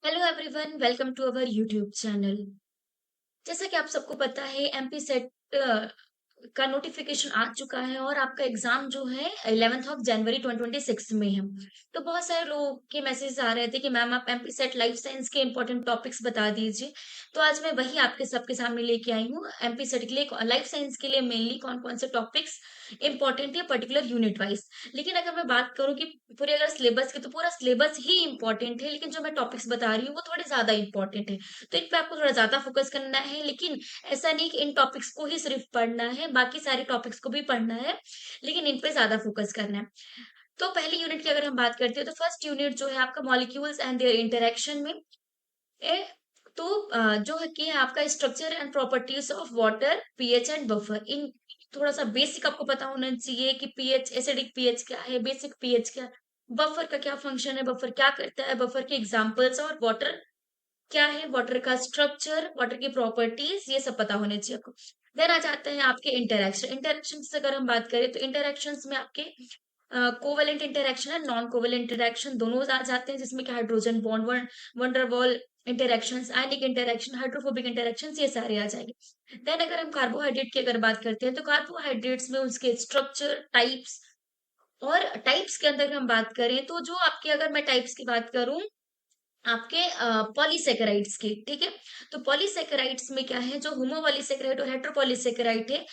Hello everyone, welcome to our YouTube channel. जैसा कि आप सबको पता है, एमपी सेट का नोटिफिकेशन आ चुका है और आपका एग्जाम जो है 11th ऑफ जनवरी 2026 में है। तो बहुत सारे लोगों के मैसेज आ रहे थे कि मैम आप एमपी सेट लाइफ साइंस के इंपॉर्टेंट टॉपिक्स बता दीजिए। तो आज मैं वही आपके सबके सामने लेके आई हूँ। एमपी सेट के लिए लाइफ साइंस के लिए मेनली कौन कौन से टॉपिक्स इंपॉर्टेंट है पर्टिकुलर यूनिट वाइज। लेकिन अगर मैं बात करूँ कि पूरे अगर सिलेबस की, तो पूरा सिलेबस ही इंपॉर्टेंट है, लेकिन जो मैं टॉपिक्स बता रही हूँ वो थोड़े ज्यादा इंपॉर्टेंट है। तो इन पे आपको थोड़ा ज्यादा फोकस करना है, लेकिन ऐसा नहीं कि इन टॉपिक्स को ही सिर्फ पढ़ना है, बाकी सारे टॉपिक्स को भी पढ़ना है, लेकिन इन पे ज्यादा फोकस करना है। तो पहली यूनिट की अगर हम बात करते हैं, तो फर्स्ट यूनिट जो है आपका मॉलिक्यूल्स एंड देयर इंटरेक्शन में ए, तो जो है कि आपका structure and properties of water, pH and buffer. इन थोड़ा सा बेसिक आपको पता होना चाहिए कि पीएच, एसिडिक पीएच क्या है, बेसिक पीएच क्या है, बफर का क्या फंक्शन है, बफर क्या करता है, बफर के एग्जांपल्स, और वाटर क्या है, वाटर का स्ट्रक्चर, वाटर की प्रॉपर्टीज, ये सब पता होने चाहिए आपको। देन आ जाते हैं आपके इंटरेक्शन। इंटरेक्शन से अगर हम बात करें, तो इंटरेक्शंस में आपके कोवेलेंट इंटरेक्शन है, नॉन कोवेलेंट इंटरेक्शन दोनों आ जाते हैं, जिसमें कि हाइड्रोजन बॉन्ड, वंडरवॉल इंटरेक्शंस, आयनिक इंटरेक्शन, हाइड्रोफोबिक इंटरेक्शंस, ये सारे आ जाएंगे। देन अगर हम कार्बोहाइड्रेट की अगर बात करते हैं, तो कार्बोहाइड्रेट्स में उसके स्ट्रक्चर, टाइप्स, और टाइप्स के अंदर हम बात करें, तो जो आपके, अगर मैं टाइप्स की बात करूं आपके पॉलीसेकेराइड्स की, ठीक है। तो पॉलीसेकेराइड्स में क्या है, जो होमोपॉलीसेकेराइड और हेटेरोपॉलीसेकेराइड है,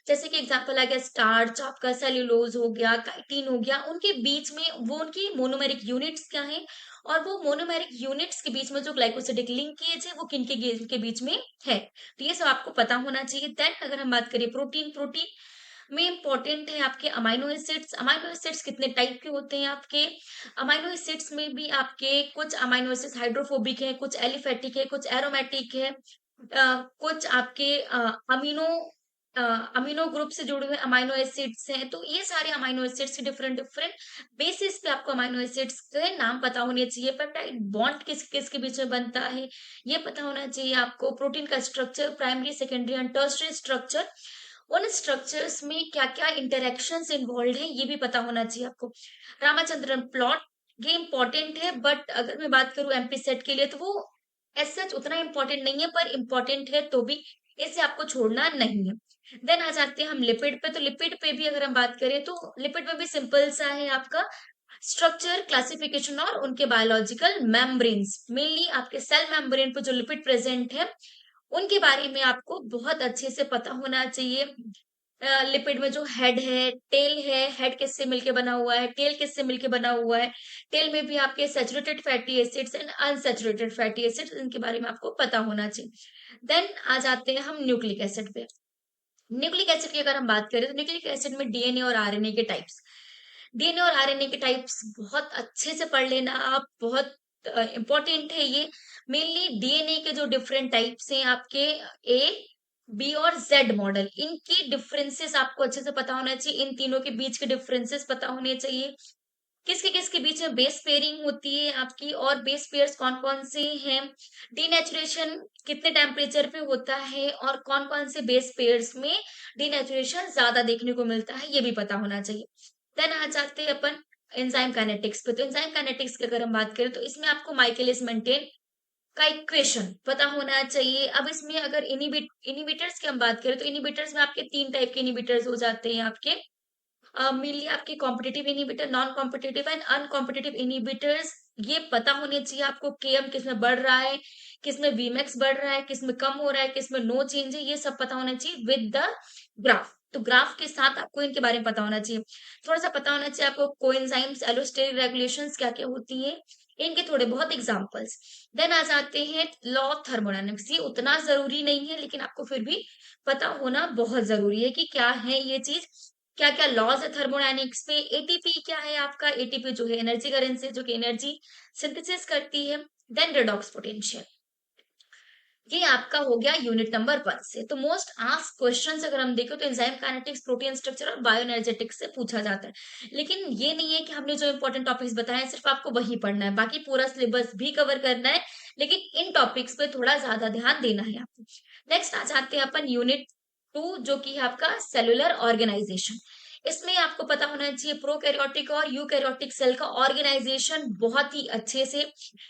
जैसे कि एग्जांपल आ गया स्टार्च, आपका सेल्यूलोज हो गया, काइटिन हो गया, उनके बीच में वो उनकी मोनोमेरिक यूनिट्स क्या है, और वो मोनोमेरिक यूनिट्स के बीच में जो ग्लाइकोसिडिक लिंकेज है वो किन के बीच में है। तो ये सब आपको पता होना चाहिए। देन अगर हम बात करें प्रोटीन, प्रोटीन में इंपॉर्टेंट है आपके अमाइनो एसिड्स। अमाइनो एसिड्स कितने टाइप के होते हैं आपके, अमाइनो एसिड्स में भी आपके कुछ अमाइनो एसिड्स हाइड्रोफोबिक है, कुछ एलिफेटिक है, कुछ एरोमेटिक है, कुछ आपके अमीनो अमीनो ग्रुप से जुड़े हुए अमाइनो एसिड्स हैं। तो ये सारे अमाइनो एसिड्स के डिफरेंट डिफरेंट बेसिस पे आपको अमाइनो एसिड्स के नाम पता होने चाहिए। पेप्टाइड बॉन्ड किस किस के बीच में बनता है, ये पता होना चाहिए आपको। प्रोटीन का structure, primary, secondary and tertiary structure, उन स्ट्रक्चर्स में क्या क्या इंटरेक्शंस इन्वॉल्व है, ये भी पता होना चाहिए आपको। रामाचंद्रन प्लॉट, ये इंपॉर्टेंट है, बट अगर मैं बात करूं एमपी सेट के लिए, तो वो एज सच उतना इंपॉर्टेंट नहीं है, पर इंपॉर्टेंट है तो भी इसे आपको छोड़ना नहीं है। देन आ जाते हैं हम लिपिड पे। तो लिपिड पे भी अगर हम बात करें, तो लिपिड में भी सिंपल सा है आपका स्ट्रक्चर, क्लासिफिकेशन और उनके बायोलॉजिकल मेम्ब्रेन्स। मेनली आपके सेल मेम्ब्रेन पे जो लिपिड प्रेजेंट है, उनके बारे में आपको बहुत अच्छे से पता होना चाहिए। लिपिड में जो हेड है, टेल है, हेड किससे मिलके बना हुआ है, टेल किससे मिलके बना हुआ है, टेल में भी आपके saturated fatty acids and unsaturated fatty acids, इनके बारे में आपको पता होना चाहिए। देन आ जाते हैं हम न्यूक्लिक एसिड पे। न्यूक्लिक एसिड की अगर हम बात करें, तो न्यूक्लिक एसिड में डीएनए और आरएनए के टाइप्स, डीएनए और आरएनए के टाइप्स बहुत अच्छे से पढ़ लेना आप, बहुत इंपॉर्टेंट है ये। मेनली डीएनए के जो डिफरेंट टाइप्स हैं आपके, ए, बी और जेड मॉडल, इनकी डिफरेंसेस आपको अच्छे से पता होना चाहिए। इन तीनों के बीच के डिफरेंसेस पता होने चाहिए। किसके बीच में बेस पेयरिंग होती है आपकी, और बेस पेयर्स कौन कौन से हैं, डीनेचुरेशन कितने टेम्परेचर पे होता है, और कौन कौन से बेस पेयर्स में डीनेचुरेशन ज्यादा देखने को मिलता है, ये भी पता होना चाहिए। देन आ जाते हैं अपन एंजाइम काइनेटिक्स पे। तो एंजाइम काइनेटिक्स की अगर हम बात करें, तो इसमें आपको माइकेलिस मेंटेन का इक्वेशन पता होना चाहिए। अब इसमें अगर इनिबिटर्स की हम बात करें, तो इनिबिटर्स में आपके तीन टाइप के इनिबिटर्स हो जाते हैं आपके। मेनली आपके competitive inhibitor, non competitive and uncompetitive inhibitors, ये पता होने चाहिए आपको। केएम किस में बढ़ रहा है, किस में वीमेक्स बढ़ रहा है, किस में कम हो रहा है, किस में नो चेंज है, ये सब पता होना चाहिए विद द ग्राफ। तो ग्राफ के साथ आपको इनके बारे में पता होना चाहिए। थोड़ा सा पता होना चाहिए आपको कोएंजाइम्स, एलोस्टेरिक रेगुलेशंस क्या क्या होती है, इनके थोड़े बहुत एग्जांपल्स। देन आ जाते हैं लॉ ऑफ थर्मोडायनेमिक्स। ये उतना जरूरी नहीं है, लेकिन आपको फिर भी पता होना बहुत जरूरी है कि क्या है ये चीज, क्या क्या लॉज है थर्मोडायनेमिक्स पे। एटीपी क्या है आपका, एटीपी जो है एनर्जी करेंट है, जो कि एनर्जी सिंथेसिस करती है। देन रेडॉक्स पोटेंशियल, ये आपका हो गया यूनिट नंबर 1 से। तो मोस्ट आस्क क्वेश्चंस अगर हम देखें, तो एंजाइम काइनेटिक्स, प्रोटीन स्ट्रक्चर और बायोएनर्जेटिक्स से पूछा जाता है। लेकिन ये नहीं है कि हमने जो इंपॉर्टेंट टॉपिक्स बताए हैं सिर्फ आपको वही पढ़ना है, बाकी पूरा सिलेबस भी कवर करना है, लेकिन इन टॉपिक्स पे थोड़ा ज्यादा ध्यान देना है आपको। नेक्स्ट आ जाते हैं अपन यूनिट 2, जो कि है आपका सेलुलर ऑर्गेनाइजेशन। इसमें आपको पता होना चाहिए प्रोकैरियोटिक और यूकैरियोटिक सेल का ऑर्गेनाइजेशन बहुत ही अच्छे से,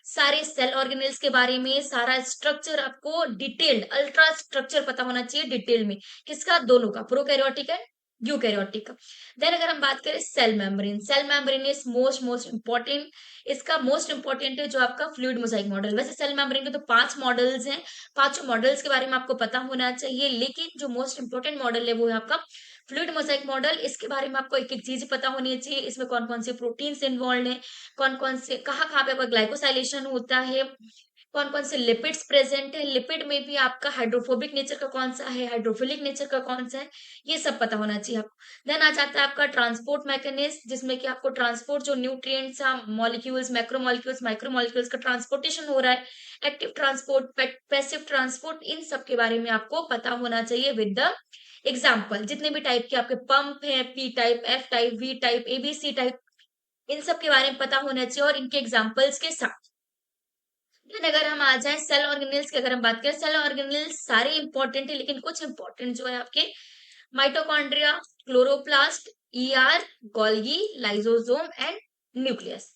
सारे सेल ऑर्गेनेल्स के बारे में सारा स्ट्रक्चर आपको डिटेल्ड अल्ट्रा स्ट्रक्चर पता होना चाहिए डिटेल में। किसका? दोनों का, प्रोकैरियोटिक एंड यूकैरियोटिक का। देन अगर हम बात करें cell membrane is most most important. इसका मोस्ट इंपॉर्टेंट है जो आपका फ्लूइड मोजाइक मॉडल। वैसे सेल मेम्ब्रेन के तो 5 मॉडल्स हैं, पांचों मॉडल्स के बारे में आपको पता होना चाहिए, लेकिन जो मोस्ट इंपॉर्टेंट मॉडल है वो है आपका फ्लूइड मोजाइक मॉडल। इसके बारे में आपको एक एक चीज पता होनी चाहिए, इसमें कौन कौन से प्रोटीन्स इन्वॉल्व है, कौन कौन से कहाँ कहाँ पे आपका ग्लाइकोसाइलेशन होता है, कौन कौन से लिपिड्स प्रेजेंट है, लिपिड में भी आपका हाइड्रोफोबिक नेचर का कौन सा है, हाइड्रोफिलिक नेचर का कौन सा है, ये सब पता होना चाहिए आपको। देन आ जाता है आपका ट्रांसपोर्ट मैकेनिज्म, जिसमें कि आपको ट्रांसपोर्ट जो न्यूट्रिएंट्स मॉलिक्यूल्स माइक्रो मॉलिक्यूल्स का ट्रांसपोर्टेशन हो रहा है, एक्टिव ट्रांसपोर्ट, पैसिव ट्रांसपोर्ट, इन सब के बारे में आपको पता होना चाहिए विद द एग्जाम्पल। जितने भी टाइप के आपके पंप है, P type, F type, V type, ABC type, इन सब के बारे में पता होना चाहिए और इनके एग्जाम्पल्स के साथ। लेकिन अगर हम आ जाए सेल ऑर्गेनेल्स की, अगर हम बात करें, सेल ऑर्गेनेल्स सारे इंपॉर्टेंट है, लेकिन कुछ इंपॉर्टेंट जो है आपके mitochondria, chloroplast, ER, Golgi, lysosome and nucleus,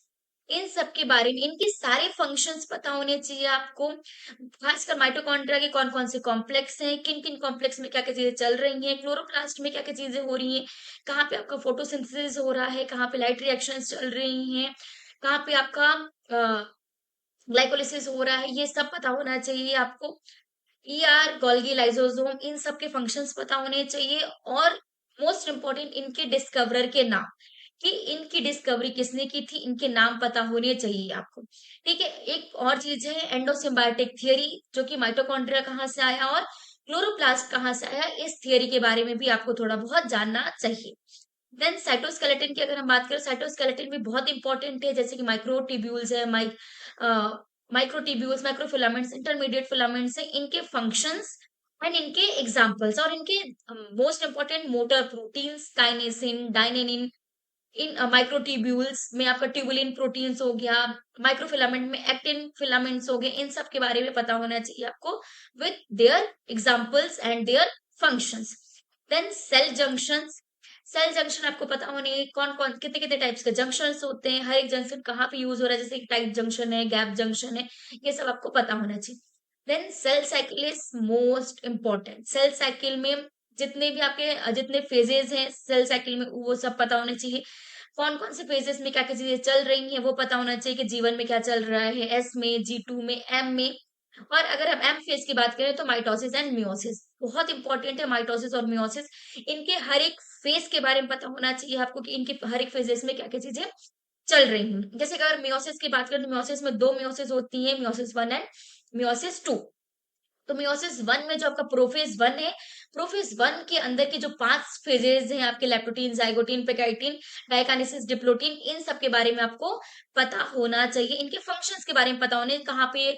इन सब के बारे में इनके सारे फंक्शंस पता होने चाहिए आपको। खासकर माइटोकॉन्ड्रिया के कौन कौन से कॉम्प्लेक्स हैं, किन किन कॉम्प्लेक्स में क्या क्या चीजें चल रही हैं, क्लोरोप्लास्ट में क्या क्या चीजें हो रही हैं, कहाँ पे आपका फोटोसिंथेसिस हो रहा है, कहाँ पे लाइट रिएक्शंस चल रही हैं, कहाँ पे आपका ग्लाइकोलिसिस हो रहा है, ये सब पता होना चाहिए आपको। ईआर, गोल्गी, लाइसोसोम, इन सब के फंक्शंस पता होने चाहिए और मोस्ट इंपॉर्टेंट इनके डिस्कवरर के नाम, कि इनकी डिस्कवरी किसने की थी, इनके नाम पता होने चाहिए आपको। ठीक है, एक और चीज है एंडोसिम्बायोटिक थियरी, जो कि माइटोकॉन्ड्रिया कहाँ से आया और क्लोरोप्लास्ट कहाँ से आया, इस थियरी के बारे में भी आपको थोड़ा बहुत जानना चाहिए। देन साइटोस्केलेटन की अगर हम बात करें, साइटोस्केलेटन भी बहुत इंपॉर्टेंट है, जैसे कि माइक्रोट्यूब्यूल्स है, माइक्रोट्यूब्यूल्स, माइक्रोफिलामेंट्स, इंटरमीडिएट फिलामेंट्स है, इनके फंक्शंस एंड इनके एग्जांपल्स और इनके most important motor proteins, kinesin, dynein, इन माइक्रोट्यूब्यूल्स में आपका ट्यूबुलिन प्रोटीन्स हो गया, माइक्रोफिलामेंट में एक्टिन फिलामेंट्स हो गए, इन सब के बारे में पता होना चाहिए आपको with their examples and their functions. Then cell junctions, cell junction आपको पता होने कौन कौन कितने कितने टाइप्स के जंक्शंस होते हैं, हर एक जंक्शन कहाँ पे यूज हो रहा है, जैसे टाइप जंक्शन है, गैप जंक्शन है, ये सब आपको पता होना चाहिए। Then cell cycle is most important. Cell cycle में जितने भी आपके जितने फेजेस हैं सेल साइकिल में, वो सब पता होने चाहिए। कौन कौन से फेजेस में क्या क्या चीजें चल रही हैं वो पता होना चाहिए, कि जीवन में क्या चल रहा है, एस में, जी2 में, एम में। और अगर हम एम फेज की बात करें तो माइटोसिस एंड मियोसिस बहुत इंपॉर्टेंट है। माइटोसिस और मियोसिस, इनके हर एक फेज के बारे में पता होना चाहिए आपको, कि इनके हर एक फेजेस में क्या क्या चीजें चल रही हैं। जैसे कि अगर मियोसिस की बात करें तो मियोसिस में दो मियोसिस होती है, मियोसिस 1 एंड मियोसिस 2। तो मियोसिस 1 में जो आपका प्रोफेज 1 है, प्रोफेज 1 के अंदर के जो 5 फेजेस हैं आपके, लेप्टोटीन, जाइगोटीन, पेकाइटिन, डाइकाइनेसिस, डिप्लोटीन, इन सब के बारे में आपको पता होना चाहिए। इनके फंक्शंस के बारे में पता होने, कहाँ पे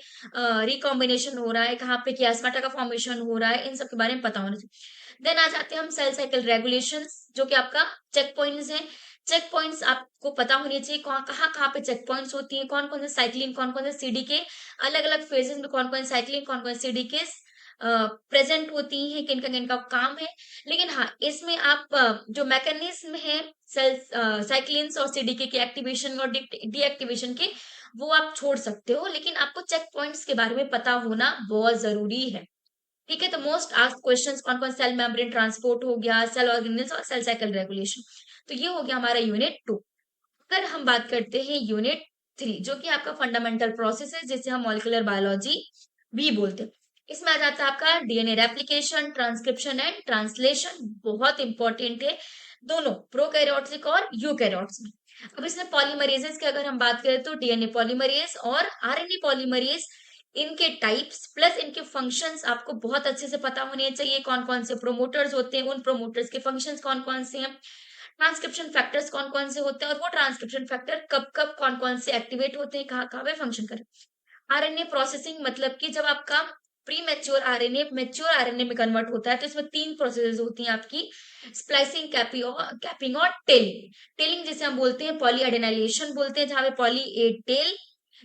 रिकॉम्बिनेशन हो रहा है, कहाँ पे कियास्माटा का फॉर्मेशन हो रहा है, इन सब के बारे में पता होना चाहिए। देन आ जाते हैं हम सेल साइकिल रेगुलेशंस, जो कि आपका चेक पॉइंट्स हैं। चेक पॉइंट्स आपको पता होने चाहिए, कहाँ कहाँ पे चेक पॉइंट्स होती हैं, कौन कौन से साइक्लिन, कौन कौन से सीडी के अलग अलग फेजेस में, कौन कौन साइक्लिन, कौन कौन सीडी के प्रेजेंट होती हैं, किनका किनका काम है। लेकिन हाँ, इसमें आप जो मैकेनिज्म है सेल साइक्लिन्स और सीडीके के एक्टिवेशन और डीएक्टिवेशन के, वो आप छोड़ सकते हो, लेकिन आपको चेक पॉइंट्स के बारे में पता होना बहुत जरूरी है। ठीक है, तो मोस्ट आस्क्ड क्वेश्चंस कौन कौन, सेल मेम्ब्रेन ट्रांसपोर्ट हो गया, सेल ऑर्गेनेल्स और सेल साइकिल रेगुलेशन। तो ये हो गया हमारा यूनिट 2। अगर हम बात करते हैं यूनिट 3, जो कि आपका फंडामेंटल प्रोसेस है, जिसे हम मॉलिक्यूलर बायोलॉजी भी बोलते हैं। इसमें आ जाता है आपका DNA replication, transcription and translation, बहुत इंपॉर्टेंट है दोनों प्रोकैरियोटिक और यूकैरियोट्स में। अब इसमें पॉलीमरेजेस की अगर हम बात करें तो डीएनए पॉलीमरेज और आरएनए पॉलीमरेज, इनके टाइप्स प्लस इनके फंक्शंस आपको बहुत अच्छे से पता होने चाहिए। कौन कौन से प्रोमोटर्स होते हैं, उन प्रोमोटर्स के फंक्शंस कौन कौन से हैं, ट्रांसक्रिप्शन फैक्टर्स कौन कौन से होते हैं, और वो ट्रांसक्रिप्शन फैक्टर कब कब कौन कौन से एक्टिवेट होते हैं, कहाँ कहाँ पे फंक्शन करें। आरएनए प्रोसेसिंग मतलब कि जब आपका pre mature RNA mature RNA में कन्वर्ट होता है, तो इसमें 3 प्रोसेसेस होती हैं आपकी, स्प्लाइसिंग, कैपिंग और टेलिंग। टेलिंग जिसे हम बोलते हैं पॉली एडेनाइलेशन बोलते हैं, जहां पे पॉली ए टेल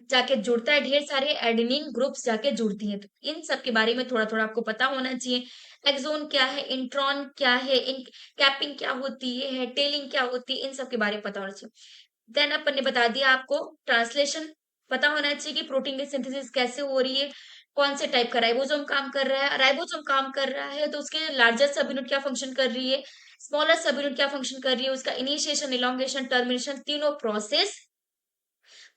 जाके जुड़ता है, ढेर सारे एडेनिन ग्रुप्स जाके जुड़ती हैं। तो इन सब के बारे में थोड़ा थोड़ा आपको पता होना चाहिए। एक्सोन क्या है, इंट्रॉन क्या है, इन कैपिंग क्या होती है, टेलिंग क्या होती है, इन सब के बारे में पता होना चाहिए। देन अपन ने बता दिया आपको ट्रांसलेशन पता होना चाहिए कि प्रोटीन की सिंथेसिस कैसे हो रही है, कौन से टाइप का राइबोसोम काम कर रहा है। राइबोसोम काम कर रहा है तो उसके लार्जेस्ट सब यूनिट क्या फंक्शन कर रही है, स्मॉलर सब यूनिट क्या फंक्शन कर रही है, उसका इनिशिएशन, इलोंगेशन, टर्मिनेशन, तीनों प्रोसेस,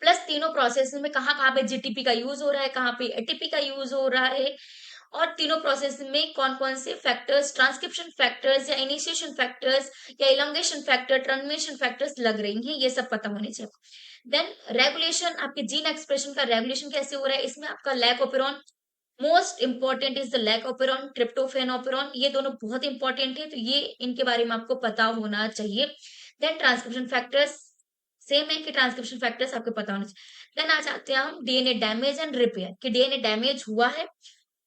प्लस तीनों प्रोसेस में कहाँ कहाँ पे जीटीपी का यूज हो रहा है, कहाँ पे एटीपी का यूज हो रहा है, और तीनों प्रोसेस में कौन कौन से फैक्टर्स, ट्रांसक्रिप्शन फैक्टर्स या इनिशिएशन फैक्टर्स या इलोंगेशन फैक्टर, टर्मिनेशन फैक्टर्स लग रही हैं, ये सब पता होने चाहिए। देन रेगुलेशन, आपके जीन एक्सप्रेशन का रेगुलेशन कैसे हो रहा है, इसमें आपका lac operon, most important is the lac operon, tryptophan operon, ये दोनों बहुत इंपॉर्टेंट है, तो ये इनके बारे में आपको पता होना चाहिए। देन ट्रांसक्रिप्शन फैक्टर्स, सेम है कि ट्रांसक्रिप्शन फैक्टर्स आपको पता होना चाहिए। देन आ जाते हैं हम डीएनए डैमेज एंड रिपेयर, कि डीएनए डैमेज हुआ है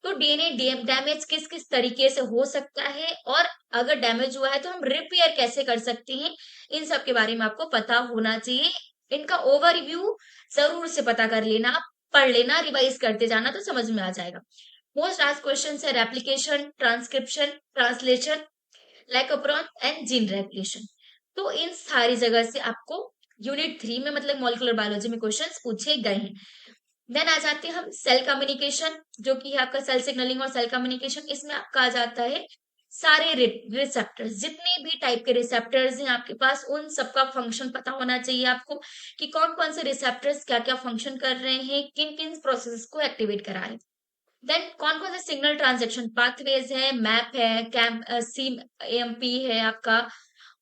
तो डीएनए डैमेज किस किस तरीके से हो सकता है, और अगर डैमेज हुआ है तो हम रिपेयर कैसे कर सकते हैं, इन सब के बारे में आपको पता होना चाहिए। इनका ओवरव्यू जरूर से पता कर लेना, आप पढ़ लेना, रिवाइज करते जाना तो समझ में आ जाएगा। मोस्ट आस्क्ड क्वेश्चन है replication, transcription, translation, lac operon and gene regulation. तो इन सारी जगह से आपको यूनिट 3 में मतलब मॉलिक्यूलर बायोलॉजी में क्वेश्चंस पूछे गए हैं। देन आ जाते हैं हम सेल कम्युनिकेशन, जो कि है आपका सेल सिग्नलिंग और सेल कम्युनिकेशन। इसमें आपका आ जाता है सारे रिसेप्टर्स, जितने भी टाइप के रिसेप्टर्स हैं आपके पास, उन सबका फंक्शन पता होना चाहिए आपको, कि कौन कौन से रिसेप्टर्स क्या क्या फंक्शन कर रहे हैं, किन किन प्रोसेस को एक्टिवेट करा रहे हैं। देन कौन कौन से सिग्नल ट्रांजेक्शन पाथवेज है, मैप है, कैम सी एमपी है आपका,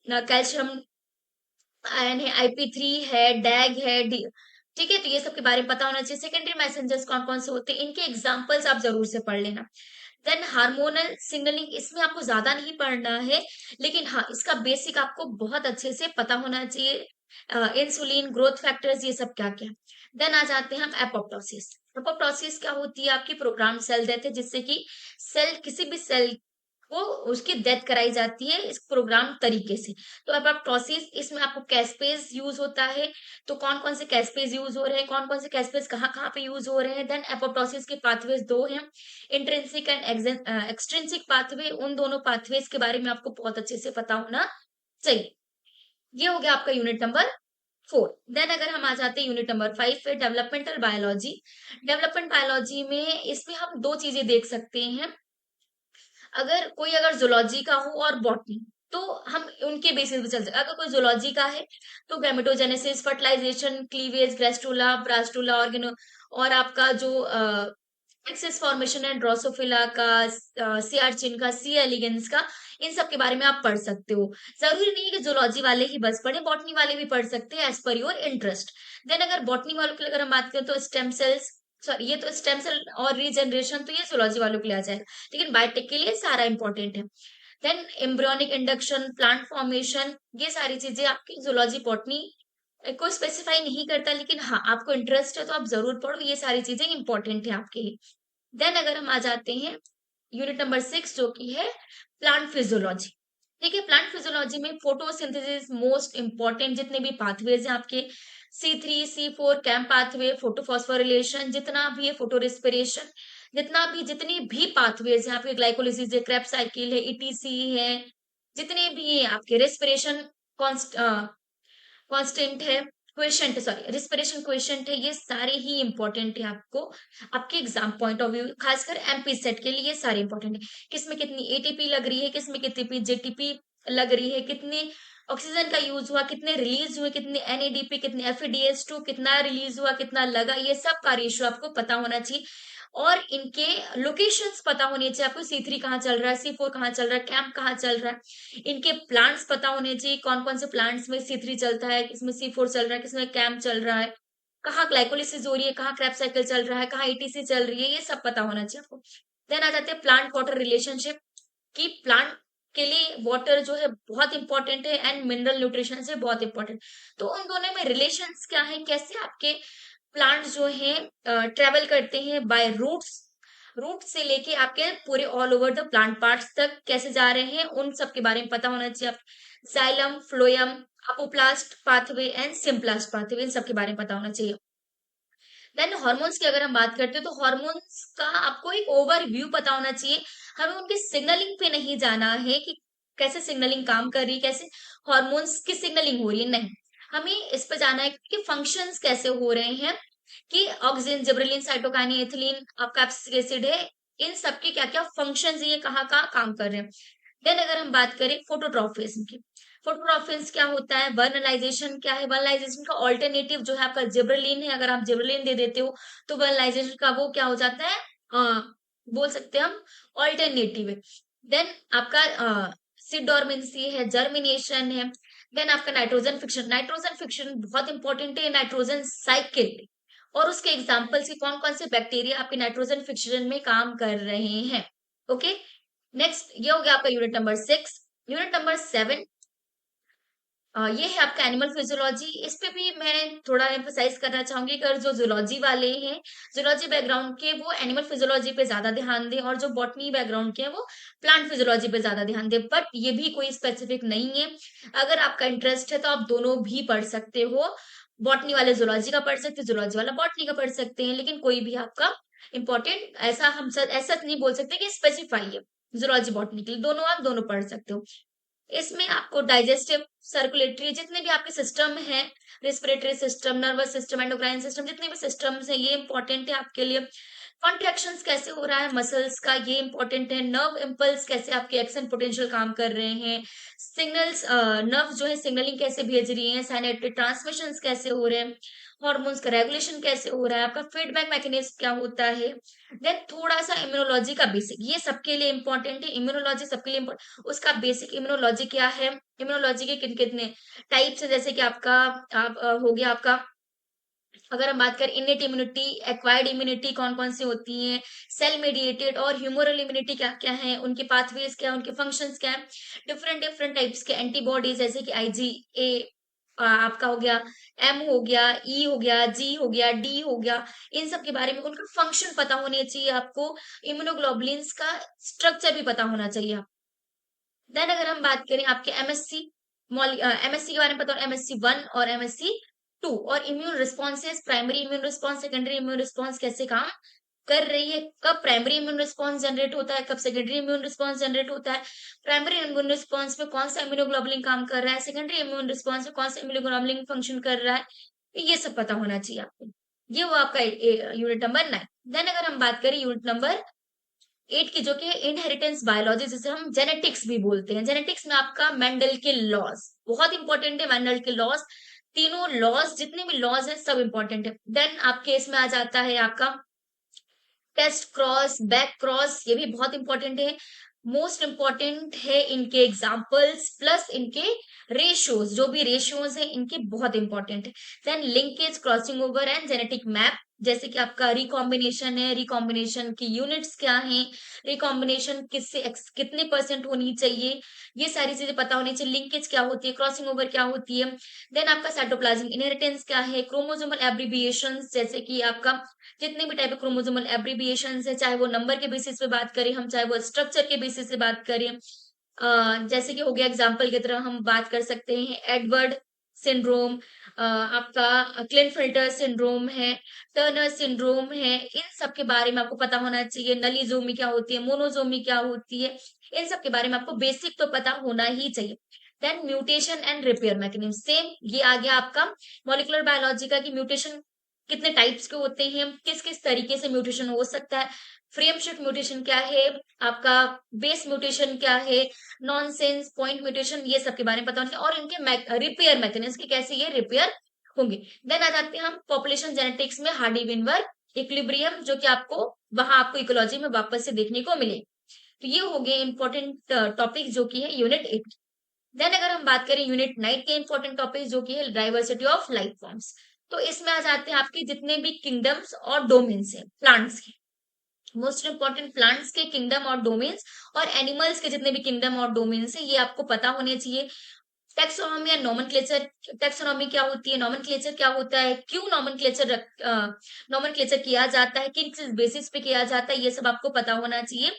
कैल्शियम आयन है, IP3 है, डैग है, ठीक है, तो ये सब के बारे में पता होना चाहिए। सेकेंडरी मैसेंजर्स कौन कौन से होते हैं, इनके एग्जाम्पल्स आप जरूर से पढ़ लेना। देन हार्मोनल सिग्नलिंग, इसमें आपको ज्यादा नहीं पढ़ना है, लेकिन हाँ इसका बेसिक आपको बहुत अच्छे से पता होना चाहिए। इंसुलिन, ग्रोथ फैक्टर्स, ये सब क्या क्या। देन आ जाते हैं हम एपोप्टोसिस। एपोप्टोसिस क्या होती है, आपकी प्रोग्राम सेल डेथ है, जिससे कि सेल, किसी भी सेल वो उसकी डेथ कराई जाती है इस प्रोग्राम तरीके से। तो अब आप प्रोसेस, इसमें आपको कैस्पेज यूज होता है, तो कौन कौन से कैस्पेज यूज हो रहे हैं, कौन कौन से कैस्पेज कहाँ कहाँ पे यूज हो रहे हैं। देन एपोप्टोसिस के पाथवेज दो हैं, इंट्रिंसिक एंड एक्सट्रिंसिक पाथवे, उन दोनों पाथवेज के बारे में आपको बहुत अच्छे से पता होना चाहिए। ये हो गया आपका यूनिट नंबर 4। देन अगर हम आ जाते हैं यूनिट नंबर 5 पे, डेवलपमेंटल बायोलॉजी। डेवलपमेंट बायोलॉजी में इसमें हम दो चीजें देख सकते हैं, अगर कोई अगर जूलॉजी का हो और बॉटनी, तो हम उनके बेसिस पे चल सकते। अगर कोई जूलॉजी का है तो गैमेटोजेनेसिस, फर्टिलाइजेशन, क्लीवेज, ग्रेस्टुला, ब्रास्टुला, ऑर्गेनो, और आपका जो एक्सेस फॉर्मेशन है ड्रोसोफिला का, सी आर्चिन का, सी एलिगेंस का, इन सब के बारे में आप पढ़ सकते हो। जरूरी नहीं है कि जूलॉजी वाले ही बस पढ़े, बॉटनी वाले भी पढ़ सकते हैं as per your interest. Then अगर बॉटनी वालों के लिए अगर हम बात करें तो स्टेम सेल्स, सॉरी ये तो स्टेम सेल और रीजनरेशन तो ये जूलॉजी वालों के लिए आ जाएगा, लेकिन बायोटेक के लिए सारा इंपॉर्टेंट है। Then embryonic induction, plant formation, ये सारी चीजें आपकी जूलॉजी बॉटनी कोई स्पेसिफाई नहीं करता, लेकिन हाँ आपको इंटरेस्ट है तो आप जरूर पढ़ो, ये सारी चीजें इंपॉर्टेंट है आपके लिए। देन अगर हम आ जाते हैं यूनिट नंबर 6, जो कि है प्लांट फिजियोलॉजी। ठीक है, प्लांट फिजियोलॉजी में फोटोसिंथेसिस मोस्ट इंपॉर्टेंट, जितने भी पाथवेज हैं आपके, C3 C4 cam pathway, photophosphorylation, जितना भी है फोटो रेस्पिरेशन, जितनी भी पाथवेज हैं आपके, ग्लाइकोलिसिस है, क्रेब साइकिल है, ETC है, जितने भी हैं आपके, रेस्पिरेशन कांस्टेंट है, क्वेश्चन, सॉरी रिस्पिरेशन क्वेश्चन है, ये सारे ही इंपॉर्टेंट है आपको, आपके एग्जाम पॉइंट ऑफ व्यू, खासकर MP सेट के लिए ये सारे इंपॉर्टेंट है। किसमें कितनी ATP लग रही है, किसमें कितनी JTP लग रही है, कितने ऑक्सीजन का यूज हुआ, कितने रिलीज हुए, कितने NADP, कितने FADH2, कितना रिलीज हुआ, कितना लगा, ये सब का रेशियो आपको पता होना चाहिए, और इनके लोकेशंस पता होने चाहिए आपको, C3 कहाँ चल रहा है, C4 कहाँ चल रहा है, कैंप कहाँ चल रहा है, इनके प्लांट्स पता होने चाहिए, कौन कौन से प्लांट्स में C3 चलता है, किसमें C4 चल रहा है, किसमें कैंप चल रहा है, कहाँ ग्लाइकोलिसिस हो रही है, कहाँ क्रैब साइकिल चल रहा है, कहाँ ETC चल रही है, ये सब पता होना चाहिए आपको। देन आ जाते हैं प्लांट वाटर रिलेशनशिप, कि प्लांट के लिए वाटर जो है बहुत इंपॉर्टेंट है एंड मिनरल न्यूट्रिशन से बहुत इंपॉर्टेंट, तो उन दोनों में रिलेशंस क्या है, कैसे आपके प्लांट्स जो हैं ट्रेवल करते हैं बाय रूट्स, रूट से लेके आपके पूरे all over the plant parts तक कैसे जा रहे हैं, उन सब के बारे में पता होना चाहिए। आप xylem, phloem, apoplast pathway and symplast pathway, इन सब के बारे में पता होना चाहिए। देन हार्मोन्स की अगर हम बात करते हैं तो हार्मोन्स का आपको एक ओवरव्यू पता होना चाहिए, हमें उनकी सिग्नलिंग पे नहीं जाना है कि कैसे सिग्नलिंग काम कर रही है, कैसे हॉर्मोन्स की सिग्नलिंग हो रही है, नहीं। हमें इस पे जाना है कि फंक्शंस कैसे हो रहे हैं, कि ऑक्सिन, जिबरेलिन, साइटोकाइनिन, एथिलीन, आपका एब्सिसिक एसिड है, इन सब के क्या-क्या फंक्शंस, ये कहाँ-कहाँ काम कर रहे हैं। देन अगर हम बात करें फोटोट्रॉपिज्म की, फोटोट्रॉपिज्म क्या होता है, वर्नलाइजेशन क्या है, वर्नलाइजेशन का ऑल्टरनेटिव जो है आपका जिबरेलिन है, अगर आप जिबरेलिन दे देते हो तो वर्नलाइजेशन का वो क्या हो जाता है, बोल सकते हैं हम ऑल्टरनेटिव है। देन आपका सीड डोरमेंसी है, जर्मिनेशन है। देन आपका नाइट्रोजन फिक्शन, नाइट्रोजन फिक्शन बहुत इंपॉर्टेंट है, नाइट्रोजन साइकिल और उसके एग्जाम्पल्स की कौन कौन से बैक्टीरिया आपके नाइट्रोजन फिक्शन में काम कर रहे हैं। ओके, नेक्स्ट ये हो गया आपका यूनिट नंबर 6। यूनिट नंबर 7 ये है आपका एनिमल फिजियोलॉजी। इस पे भी मैं थोड़ा एम्फसाइज करना चाहूंगी कि जो जूलॉजी वाले हैं, जूलॉजी बैकग्राउंड के, वो एनिमल फिजियोलॉजी पे ज्यादा ध्यान दें, और जो बॉटनी बैकग्राउंड के हैं वो प्लांट फिजियोलॉजी पे ज्यादा ध्यान दें। बट ये भी कोई स्पेसिफिक नहीं है, अगर आपका इंटरेस्ट है तो आप दोनों भी पढ़ सकते हो। बॉटनी वाले जूलॉजी का पढ़ सकते हैं, जूलॉजी वाला बॉटनी का पढ़ सकते हैं, लेकिन कोई भी आपका इंपॉर्टेंट ऐसा हम सब ऐसा नहीं बोल सकते कि स्पेसिफाई है जूलॉजी बॉटनी के लिए, दोनों आप दोनों पढ़ सकते हो। इसमें आपको डाइजेस्टिव, सर्कुलेटरी, जितने भी आपके सिस्टम हैं, respiratory system, nervous system, endocrine system, जितने भी सिस्टम्स हैं ये इंपॉर्टेंट है आपके लिए। कॉन्ट्रैक्शंस कैसे हो रहा है मसल्स का, ये इंपॉर्टेंट है। नर्व इम्पल्स कैसे आपके एक्शन पोटेंशियल काम कर रहे हैं, सिग्नल्स, नर्व जो है सिग्नलिंग कैसे भेज रही है, साइनेप्टिक ट्रांसमिशंस कैसे हो रहे हैं, हॉर्मोन्स का रेगुलेशन कैसे हो रहा है, आपका फीडबैक मैकेनिज्म क्या होता है। देन थोड़ा सा इम्यूनोलॉजी का बेसिक, ये सबके लिए इंपॉर्टेंट है, इम्यूनोलॉजी सबके लिए उसका बेसिक इम्यूनोलॉजी क्या है, इम्यूनोलॉजी के किन कितने टाइप्स है, जैसे कि आपका हो गया आपका, अगर हम बात करें इनेट इम्यूनिटी, एक्वायर्ड इम्यूनिटी कौन कौन सी होती है, सेल मेडिएटेड और ह्यूमरल इम्यूनिटी क्या क्या है, उनके पाथवेज क्या है, उनके फंक्शंस क्या है, डिफरेंट डिफरेंट टाइप्स के एंटीबॉडीज जैसे कि आईजीए आपका हो गया, एम हो गया, ई हो गया, जी हो गया, डी हो गया, इन सब के बारे में उनका फंक्शन पता होने चाहिए आपको। इम्यूनोग्लोबुलिन्स का स्ट्रक्चर भी पता होना चाहिए। देन अगर हम बात करें आपके एमएससी, एमएससी के बारे में पता हो, एमएससी 1 और एमएससी 2, और immune responses, primary immune response, secondary immune response कैसे काम कर रही है, कब प्राइमरी इम्यून रिस्पॉन्स जनरेट होता है, कब सेकेंडरी इम्यून रिस्पॉन्स जनरेट होता है, प्राइमरी इम्यून रिस्पॉन्स में कौन सा इम्यूनोग्लोबुलिन काम कर रहा है, सेकेंडरी इम्यून रिस्पॉन्स में कौन सा इम्यूनोग्लोबुलिन फंक्शन कर रहा है, ये सब पता होना चाहिए आपको। ये वो आपका यूनिट नंबर 9। देन अगर हम बात करें यूनिट नंबर 8 की, जो कि इनहेरिटेंस बायोलॉजी, जिसे हम जेनेटिक्स भी बोलते हैं। जेनेटिक्स में आपका मेंडल के लॉज बहुत इंपॉर्टेंट है, मेंडल के लॉज, तीनों लॉज, जितने भी लॉज हैं सब इंपॉर्टेंट है। देन आपके इसमें आ जाता है आपका टेस्ट क्रॉस, बैक क्रॉस, ये भी बहुत इंपॉर्टेंट है। मोस्ट इंपॉर्टेंट है इनके एग्जाम्पल्स प्लस इनके रेशियोज, जो भी रेशियोज है इनके बहुत इंपॉर्टेंट है। Then linkage, crossing over and genetic map, जैसे कि आपका रिकॉम्बिनेशन है, रिकॉम्बिनेशन की यूनिट्स क्या हैं, रिकॉम्बिनेशन किससे कितने परसेंट होनी चाहिए, ये सारी चीजें पता होनी चाहिए। लिंकेज क्या होती है, क्रॉसिंग ओवर क्या होती है। देन आपका साइटोप्लाज्मिक इनहेरिटेंस क्या है, क्रोमोसोमल एब्रिविएशन, जैसे कि आपका जितने भी टाइप ऑफ क्रोमोसोमल एब्रिविएशन है, चाहे वो नंबर के बेसिस पे बात करें हम, चाहे वो स्ट्रक्चर के बेसिस से बात करें, जैसे कि हो गया एग्जांपल की तरह हम बात कर सकते हैं एडवर्ड सिंड्रोम, आपका क्लिनफिल्टर सिंड्रोम है, टर्नर सिंड्रोम है, इन सब के बारे में आपको पता होना चाहिए। नलीजोमी क्या होती है, मोनोजोमी क्या होती है, इन सब के बारे में आपको बेसिक तो पता होना ही चाहिए। Then mutation and repair mechanism, same ये आ गया आपका मॉलिक्यूलर बायोलॉजी का, कि म्यूटेशन कितने टाइप्स के होते हैं, किस किस तरीके से म्यूटेशन हो सकता है, फ्रेम शिफ्ट म्यूटेशन क्या है, आपका बेस म्यूटेशन क्या है, नॉनसेंस पॉइंट म्यूटेशन, ये सब के बारे में पता होना, और इनके रिपेयर मैकेनिज्म, कैसे ये रिपेयर होंगे। देन आ जाते हैं हम पॉपुलेशन जेनेटिक्स में, हार्डी विनबर इक्विलिब्रियम, जो कि आपको वहां आपको इकोलॉजी में वापस से देखने को मिले। तो ये हो गए इंपॉर्टेंट टॉपिक जो कि है यूनिट 8। देन अगर हम बात करें यूनिट 9 के इंपॉर्टेंट टॉपिक, जो कि है डाइवर्सिटी ऑफ लाइफ फॉर्म्स, तो इसमें आ जाते हैं आपके जितने भी किंगडम्स और डोमेन्स हैं प्लांट्स के, मोस्ट इंपॉर्टेंट प्लांट्स के किंगडम और डोमेन्स, और एनिमल्स के जितने भी किंगडम और डोमेन्स है, ये आपको पता होने चाहिए। टेक्सोनॉमी या नोमेनक्लेचर, टेक्सोनॉमी क्या होती है, नोमेनक्लेचर क्या होता है, क्यों नोमेनक्लेचर नोमेनक्लेचर किया जाता है, किन बेसिस पे किया जाता है, ये सब आपको पता होना चाहिए।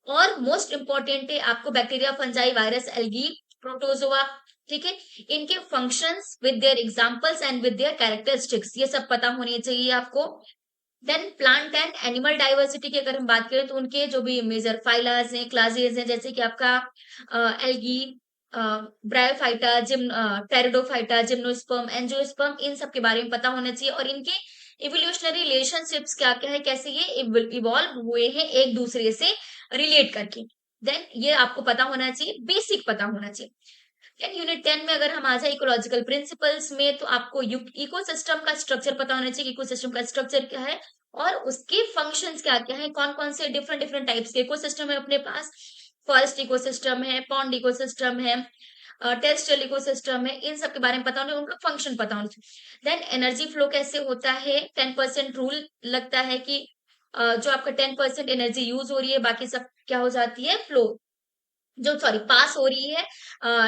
और मोस्ट इंपॉर्टेंट है आपको bacteria, fungi, virus, algae, protozoa, ठीक है, इनके functions with their examples and with their characteristics, ये सब पता होने चाहिए आपको। Then plant and animal diversity की अगर हम बात करें तो उनके जो भी मेजर फाइलास हैं, क्लासेस हैं, जैसे कि आपका algae, bryophyta, pteridophyta, gymnosperm, angiosperm, इन सब के बारे में पता होना चाहिए और इनके इवोल्यूशनरी रिलेशनशिप्स क्या क्या है, कैसे ये इवॉल्व हुए हैं एक दूसरे से रिलेट करके। देन ये आपको पता होना चाहिए, बेसिक पता होना चाहिए। देन यूनिट 10 में अगर हम आ जाए इकोलॉजिकल प्रिंसिपल्स में, तो आपको इकोसिस्टम का स्ट्रक्चर पता होना चाहिए, इकोसिस्टम का स्ट्रक्चर क्या है और उसके फंक्शंस क्या क्या है, कौन कौन से डिफरेंट डिफरेंट टाइप्स के इकोसिस्टम है अपने पास। फॉरेस्ट इकोसिस्टम है, पॉन्ड इकोसिस्टम है, टेरेस्ट्रियल इकोसिस्टम है, इन सब के बारे में पता होना, उनका फंक्शन पता होना चाहिए। देन एनर्जी फ्लो कैसे होता है, 10% रूल लगता है कि जो आपका 10% एनर्जी यूज हो रही है, बाकी सब क्या हो जाती है, फ्लो, जो सॉरी पास हो रही है,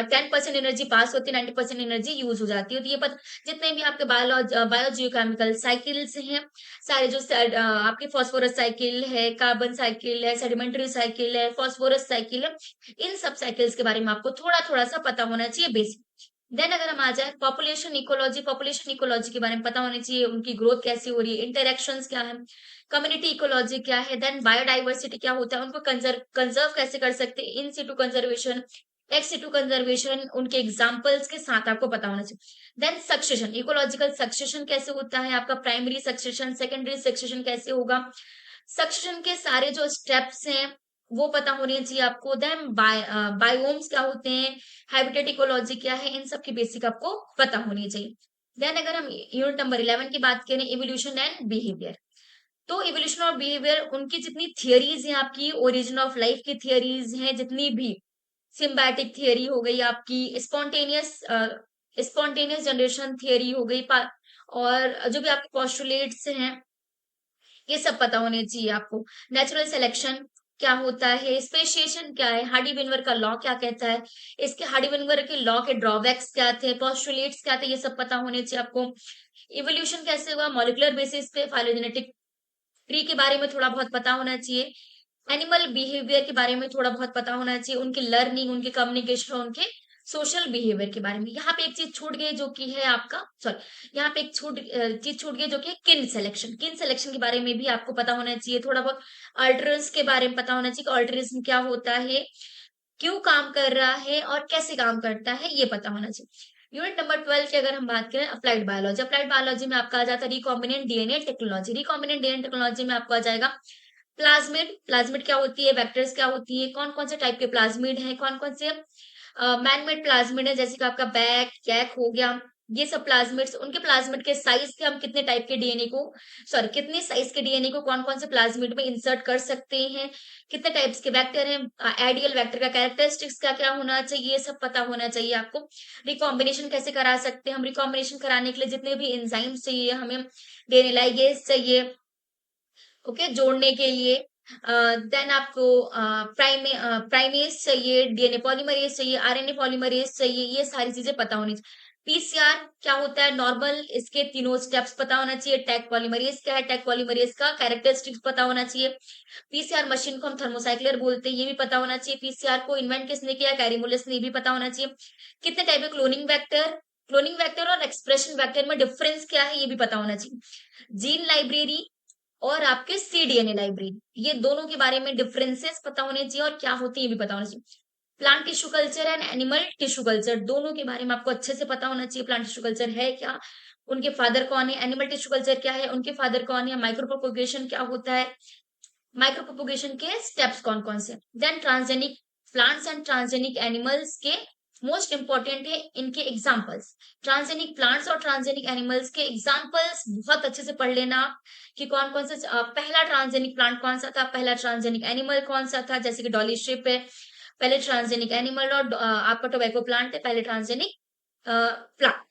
10% एनर्जी पास होती है, 90% एनर्जी यूज हो जाती है। तो ये पता, जितने भी आपके बायोजियोकेमिकल साइकिल्स हैं, सारे जो आपके फास्फोरस साइकिल है, कार्बन साइकिल है, सेडिमेंट्री साइकिल है, फास्फोरस साइकिल है, इन सब साइकिल्स के बारे में आपको थोड़ा थोड़ा सा पता होना चाहिए, बेसिक। देन अगर हम आ जाए पॉपुलेशन इकोलॉजी के बारे में पता होनी चाहिए, उनकी ग्रोथ कैसी हो रही है, इंटरेक्शंस क्या है, कम्युनिटी इकोलॉजी क्या है, देन बायोडाइवर्सिटी क्या होता है, उनको कंजर्व कैसे कर सकते हैं, in situ conservation, ex situ conservation, उनके एग्जांपल्स के साथ आपको पता होना चाहिए। देन सक्सेशन, इकोलॉजिकल सक्सेशन कैसे होता है, आपका प्राइमरी सक्सेशन, सेकेंडरी सक्सेशन कैसे होगा, सक्सेशन के सारे जो स्टेप्स हैं वो पता होने चाहिए आपको। देन बायोम्स क्या होते हैं, हैबिटेट इकोलॉजी क्या है, इन सब की बेसिक आपको पता होनी चाहिए। देन अगर हम यूनिट नंबर 11 की बात करें, इवोल्यूशन एंड बिहेवियर, तो इवोल्यूशन और बिहेवियर, उनकी जितनी थियरीज हैं, आपकी ओरिजिन ऑफ लाइफ की थियरीज हैं जितनी भी, सिम्बायोटिक थियरी हो गई आपकी, स्पॉन्टेनियस जनरेशन थियरी हो गई, और जो भी आपके पोस्टुलेट्स हैं, ये सब पता होने चाहिए आपको। नेचुरल सिलेक्शन क्या होता है, स्पेशिएशन क्या है, हार्डी विनवर का लॉ क्या कहता है, इसके हार्डी विनवर के लॉ के ड्रॉबैक्स क्या थे, पोस्टुलेट्स क्या थे, ये सब पता होने चाहिए आपको। इवोल्यूशन कैसे हुआ, मॉलिक्यूलर बेसिस पे, फाइलोजेनेटिक ट्री के बारे में थोड़ा बहुत पता होना चाहिए, एनिमल बिहेवियर के बारे में थोड़ा बहुत पता होना चाहिए, उनकी लर्निंग, उनके कम्युनिकेशन, उनके सोशल बिहेवियर के बारे में। यहाँ पे एक चीज छूट गई जो कि है आपका, सॉरी, यहाँ पे एक चीज छूट गई जो कि किन सिलेक्शन के बारे में भी आपको पता होना चाहिए, थोड़ा बहुत अल्टरनेंस के बारे में पता होना चाहिए कि अल्टरनेंस क्या होता है, क्यों काम कर रहा है और कैसे काम करता है, ये पता होना चाहिए। यूनिट नंबर 12 की अगर हम बात करें, अप्लाइड बायोलॉजी में आपका आ जाता है recombinant DNA technology. Recombinant DNA technology में आपको आ जाएगा प्लाज्मिड क्या होती है, वेक्टर्स क्या होती है, कौन कौन से टाइप के प्लाज्मिड है, कौन कौन से मैनमेड प्लाज्मिड है, जैसे कि आपका बैक कैक हो गया, ये सब प्लाज्मिड्स, उनके प्लाज्मिड के साइज के हम कितने टाइप के डीएनए को, सॉरी, कितने साइज के डीएनए को कौन कौन से प्लाज्मिड में इंसर्ट कर सकते हैं, कितने टाइप्स के वेक्टर हैं, आइडियल वेक्टर का कैरेक्टरिस्टिक्स क्या क्या होना चाहिए, ये सब पता होना चाहिए आपको। रिकॉम्बिनेशन कैसे करा सकते हैं हम, रिकॉम्बिनेशन कराने के लिए जितने भी एंजाइम्स चाहिए हमें, डीएनए लाइगेज चाहिए, ओके, जोड़ने के लिए। देन आपको प्राइमेस चाहिए, डीएनए पॉलीमरेज चाहिए, आरएनए पॉलीमरेज चाहिए, ये सारी चीजें पता होनी चाहिए। पीसीआर क्या होता है, नॉर्मल, इसके तीनों स्टेप्स पता होना चाहिए। टैग पॉलीमरेज क्या है, टैग पॉलीमरेज का कैरेक्टरिस्टिक्स पता होना चाहिए। पीसीआर मशीन को हम थर्मोसाइक्लर बोलते हैं, ये भी पता होना चाहिए। पीसीआर को इन्वेंट किसने किया, कैरीमुलस ने, ये भी पता होना चाहिए। कितने टाइप के क्लोनिंग वेक्टर और एक्सप्रेशन वेक्टर में डिफरेंस क्या है, ये भी पता होना चाहिए। जीन लाइब्रेरी और आपके सीडीएनए लाइब्रेरी, ये दोनों के बारे में डिफरेंसेस पता होने चाहिए और क्या होती है ये भी पता होना चाहिए। Plant tissue culture and animal tissue culture, दोनों के बारे में आपको अच्छे से पता होना चाहिए। प्लांट टिश्यू कल्चर है क्या, उनके फादर कौन है, एनिमल टिश्यू कल्चर क्या है, उनके फादर कौन है, माइक्रो प्रोपोगेशन क्या होता है, माइक्रो प्रोपोगेशन के स्टेप्स कौन कौन से। Then transgenic plants and transgenic animals के मोस्ट इंपॉर्टेंट है इनके एग्जाम्पल्स। ट्रांसजेनिक प्लांट्स और ट्रांसजेनिक एनिमल्स के एग्जाम्पल्स बहुत अच्छे से पढ़ लेना आप, कि कौन कौन से पहला ट्रांसजेनिक प्लांट कौन सा था, पहला ट्रांसजेनिक एनिमल कौन सा था, जैसे कि डॉली शिप है पहले ट्रांसजेनिक एनिमल, और आपका टोबैको प्लांट है पहले transgenic plant.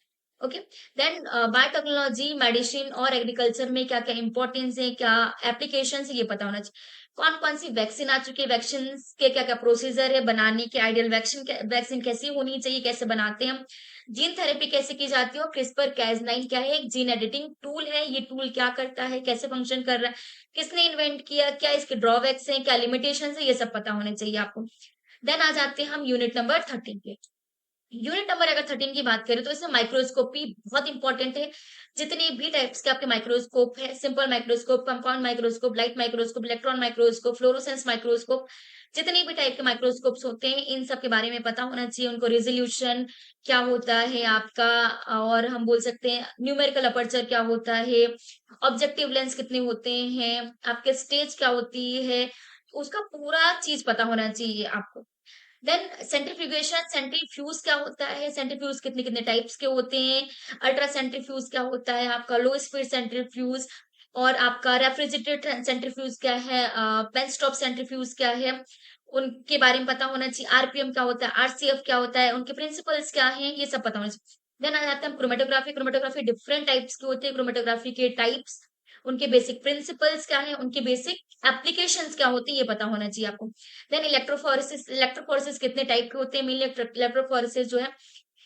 Okay, then biotechnology, medicine और एग्रीकल्चर में क्या क्या इंपॉर्टेंस है, क्या एप्लीकेशन है, ये पता होना चाहिए। कौन कौन सी वैक्सीन आ चुकी है, वैक्सीन के क्या क्या प्रोसीजर है बनाने के, आइडियल वैक्सीन कैसी होनी चाहिए, कैसे बनाते हैं हम, जीन थेरेपी कैसे की जाती है, और क्रिस्पर कैज9 क्या है, एक जीन एडिटिंग टूल है, ये टूल क्या करता है, कैसे फंक्शन कर रहा है, किसने इन्वेंट किया, क्या इसके ड्रॉबैक्स हैं, क्या लिमिटेशन है, ये सब पता होने चाहिए आपको। देन आ जाते हैं हम यूनिट नंबर 13 पे। यूनिट नंबर अगर 13 की बात करें तो इसमें माइक्रोस्कोपी बहुत इंपॉर्टेंट है। जितने भी टाइप्स के आपके माइक्रोस्कोप है, simple microscope, compound microscope, light microscope, electron microscope, fluorescence microscope, जितने भी टाइप के माइक्रोस्कोप्स होते हैं, इन सब के बारे में पता होना चाहिए। उनको रेजोल्यूशन क्या होता है आपका, और हम बोल सकते हैं न्यूमेरिकल अपर्चर क्या होता है, ऑब्जेक्टिव लेंस कितने होते हैं, आपके स्टेज क्या होती है, उसका पूरा चीज पता होना चाहिए आपको। देन सेंट्रीफ्यूगेशन, सेंट्रीफ्यूज क्या होता है, सेंट्रीफ्यूज कितने कितने टाइप्स के होते हैं, अल्ट्रा सेंट्रीफ्यूज क्या होता है आपका, लो स्पीड सेंट्रीफ्यूज, और आपका रेफ्रिजरेटेड सेंट्रीफ्यूज क्या है, पेन स्टॉप सेंट्रीफ्यूज क्या है, उनके बारे में पता होना चाहिए। आरपीएम क्या होता है, आरसीएफ क्या होता है, उनके प्रिंसिपल्स क्या हैं, ये सब पता होना चाहिए। देन आ जाते हैं क्रोमेटोग्राफी। क्रोमेटोग्राफी डिफरेंट टाइप्स की होती है, क्रोमेटोग्राफी के टाइप्स, उनके बेसिक प्रिंसिपल्स क्या है, उनके बेसिक एप्लीकेशंस क्या होती है, ये पता होना चाहिए आपको। Then electrophoresis. इलेक्ट्रोफोरेसिस कितने टाइप के होते हैं, मेनली इलेक्ट्रोफोरेसिस जो है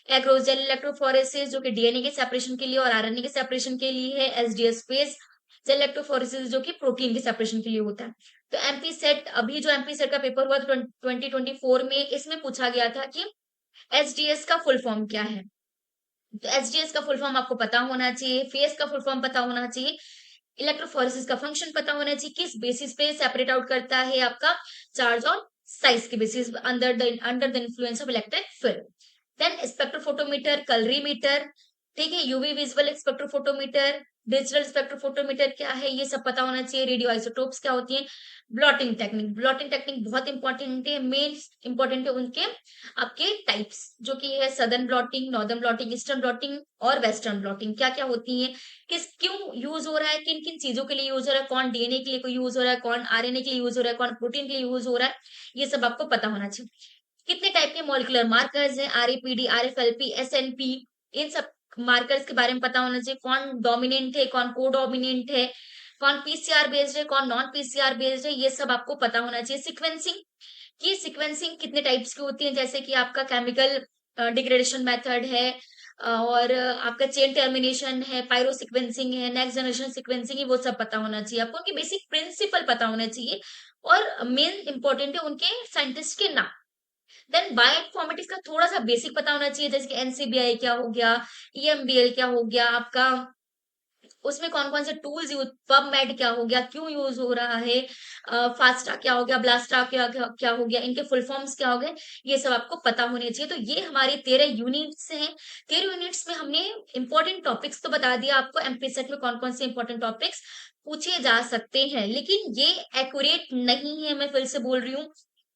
एग्रोजेल इलेक्ट्रोफोरेसिस जो कि डीएनए के सेपरेशन के लिए और आरएनए के सेपरेशन के लिए है, एसडीएस फेज जेल इलेक्ट्रोफोरेसिस जो कि प्रोटीन के सेपरेशन के लिए होता है। तो एमपी सेट, अभी जो एमपी सेट का पेपर हुआ 2024 में, इसमें पूछा गया था कि एसडीएस का फुल फॉर्म क्या है। तो एसडीएस का फुल फॉर्म आपको पता होना चाहिए, फेस का फुल फॉर्म पता होना चाहिए, इलेक्ट्रोफोरेसिस का फंक्शन पता होना चाहिए, किस बेसिस पे सेपरेट आउट करता है आपका चार्ज और साइज के basis under the influence of electric field. Then spectrophotometer, colorimeter, ठीक है, UV visual spectrophotometer, digital spectrophotometer क्या है, ये सब पता होना चाहिए। रेडियो आइसोटोप्स क्या होती है, ब्लॉटिंग टेक्निक। ब्लॉटिंग टेक्निक बहुत इंपॉर्टेंट है, मेन इंपॉर्टेंट है उनके आपके टाइप्स जो कि है southern blotting, northern blotting, eastern blotting और वेस्टर्न ब्लॉटिंग क्या क्या होती है, किस क्यों यूज हो रहा है, किन किन चीजों के लिए यूज हो रहा है, कौन डीएनए के लिए यूज हो रहा है, कौन आरएनए के लिए यूज हो रहा है, कौन प्रोटीन के लिए यूज हो रहा है, ये सब आपको पता होना चाहिए। कितने टाइप के मॉलिक्यूलर मार्कर्स हैं, आरएपीडी, आरएफएलपी, एसएनपी, इन सब मार्कर्स के बारे में पता होना चाहिए। कौन डोमिनेंट है, कौन को डोमिनेंट है, कौन पीसीआर बेस्ड है, कौन नॉन पीसीआर बेस्ड है, ये सब आपको पता होना चाहिए। सिक्वेंसिंग, ये सिक्वेंसिंग कितने टाइप्स की होती है, जैसे कि आपका केमिकल डिग्रेडेशन मेथड है, और आपका चेन टर्मिनेशन है, पायरो सिक्वेंसिंग है, नेक्स्ट जनरेशन सिक्वेंसिंग है, वो सब पता होना चाहिए आपको, उनके बेसिक प्रिंसिपल पता होना चाहिए, और मेन इंपॉर्टेंट है उनके साइंटिस्ट के नाम। देन बायोइन्फॉर्मेटिक्स का थोड़ा सा बेसिक पता होना चाहिए, जैसे कि एनसीबीआई क्या हो गया, ईएमबीएल क्या हो गया आपका, उसमें कौन-कौन से टूल्स यूज़, पबमेड क्या हो गया, क्यों यूज़ हो रहा है, फास्टा क्या हो गया, ब्लास्टा क्या क्या क्या हो गया, इनके फुल फॉर्म्स क्या हो गए, ये सब आपको पता होने चाहिए। तो ये हमारे 13 यूनिट्स हैं। 13 यूनिट्स में हमने इंपॉर्टेंट टॉपिक्स तो बता दिया आपको, एमपी सेट में कौन-कौन से इंपॉर्टेंट टॉपिक्स पूछे जा सकते हैं, लेकिन ये एक्यूरेट नहीं है, मैं फिर से बोल रही हूँ।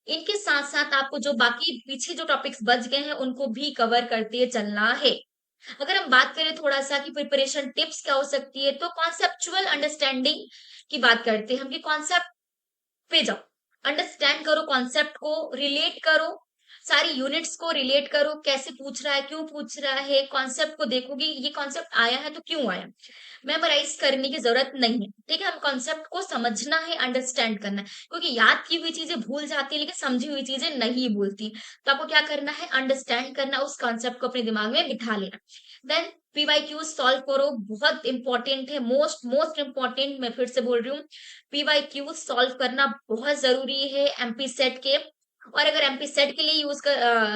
इनके साथ-साथ आपको जो बाकी पीछे जो टॉपिक्स बच गए हैं, उनको भी कवर करते चलना है। अगर हम बात करें थोड़ा-सा कि प्रिपरेशन टिप्स क्या हो सकती है, तो कॉन्सेप्चुअल अंडरस्टैंडिंग की बात करते हैं हम कि कॉन्सेप्ट पे जाओ, अंडरस्टैंड करो कॉन्सेप्ट को, रिलेट करो, सारी यूनिट्स को रिलेट करो, कैसे पूछ रहा है, क्यों पूछ रहा है, कॉन्सेप्ट को देखोगे ये कॉन्सेप्ट आया है तो क्यों आया। मेमोराइज करने की जरूरत नहीं है, ठीक है, हम कॉन्सेप्ट को समझना है, अंडरस्टैंड करना है, क्योंकि याद की हुई चीजें भूल जाती है लेकिन समझी हुई चीजें नहीं भूलती। तो आपको क्या करना है, अंडरस्टैंड करना, उस कॉन्सेप्ट को अपने दिमाग में बिठा लेना। देन पीवाईक्यू सॉल्व करो, बहुत इंपॉर्टेंट है, मोस्ट मोस्ट इंपॉर्टेंट, मैं फिर से बोल रही हूँ, पीवाईक्यू सॉल्व करना बहुत जरूरी है एमपी सेट के। और अगर एमपी सेट के लिए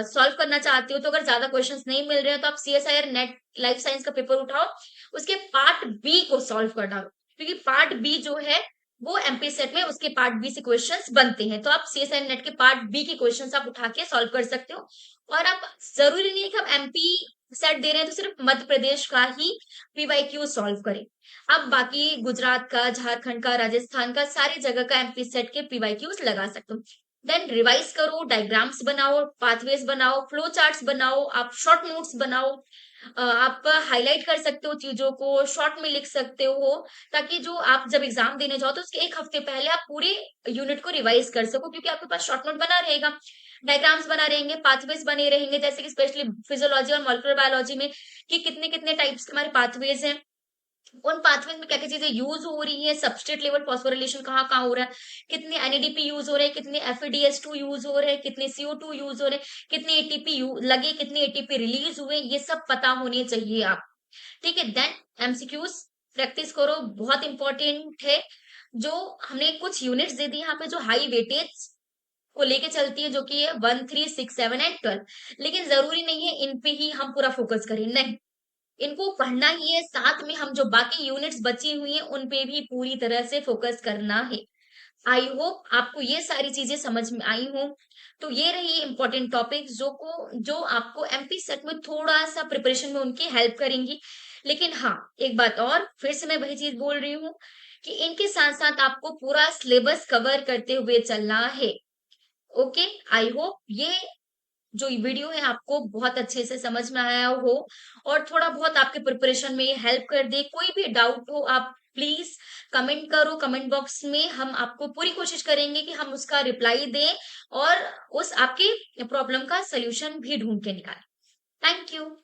सॉल्व करना चाहते हो, तो अगर ज्यादा क्वेश्चंस नहीं मिल रहे हैं तो आप सीएसआईआर नेट लाइफ साइंस का पेपर उठाओ, उसके पार्ट बी को सॉल्व कर डालो, क्योंकि पार्ट बी जो है वो एमपी सेट में उसके पार्ट बी से क्वेश्चंस बनते हैं, तो आप सीएसआईआर नेट के पार्ट बी के क्वेश्चंस आप उठा के सॉल्व कर सकते हो। और आप, जरूरी नहीं है कि आप एमपी सेट दे रहे हैं तो सिर्फ मध्य प्रदेश का ही पीवाईक्यू सॉल्व करें, आप बाकी गुजरात का, झारखंड का, राजस्थान का, सारी जगह का एमपी सेट के पीवाईक्यूज लगा सकते हो। देन रिवाइज करो, डायग्राम्स बनाओ, पाथवेज बनाओ, फ्लो चार्ट्स बनाओ, आप शॉर्ट नोट्स बनाओ, आप हाईलाइट कर सकते हो चीजों को, शॉर्ट में लिख सकते हो, ताकि जो आप जब एग्जाम देने जाओ तो उसके एक हफ्ते पहले आप पूरे यूनिट को रिवाइज कर सको, क्योंकि आपके पास शॉर्ट नोट बना रहेगा, डायग्राम्स बना रहेंगे, पाथवेज बने रहेंगे, जैसे कि स्पेशली फिजियोलॉजी और मॉलिक्यूलर बायोलॉजी में कि कितने कितने टाइप्स के हमारे पाथवेज हैं, उन पाथवेज में क्या-क्या चीजें यूज हो रही है, सबस्ट्रेट लेवल फॉस्फोरिलेशन कहाँ-कहाँ हो रहा है, कितने एनएडीपी यूज हो रहे हैं, कितने एफएडीएस2 यूज हो रहे हैं, कितने CO2 यूज हो रहे हैं, कितने एटीपी लगे, कितने एटीपी रिलीज हुए, ये सब पता होने चाहिए आप। ठीक है, देन एमसीक्यूज प्रैक्टिस करो, बहुत इंपॉर्टेंट है। जो हमने कुछ यूनिट्स दे दी यहाँ पे जो हाई वेटेज को लेके चलती है, जो कि है 1, 3, 6, 7 एंड 12, लेकिन जरूरी नहीं है इन पे ही हम पूरा फोकस करें, नहीं, इनको पढ़ना ही है, साथ में हम जो बाकी यूनिट्स बची हुई हैं, उन पे भी पूरी तरह से फोकस करना है। आई होप आपको ये सारी चीजें समझ में आई हों। तो ये रही इंपॉर्टेंट टॉपिक्स जो आपको एमपी सेट में थोड़ा सा प्रिपरेशन में उनकी हेल्प करेंगी। लेकिन हाँ, एक बात और फिर से मैं वही चीज बोल रही हूँ कि इनके साथ साथ आपको पूरा सिलेबस कवर करते हुए चलना है। ओके, आई होप ये जो वीडियो है आपको बहुत अच्छे से समझ में आया हो और थोड़ा बहुत आपके प्रिपरेशन में ये हेल्प कर दे। कोई भी डाउट हो आप प्लीज कमेंट करो, कमेंट बॉक्स में हम आपको पूरी कोशिश करेंगे कि हम उसका रिप्लाई दें और उस आपकी प्रॉब्लम का सलूशन भी ढूंढ के निकालें। Thank you.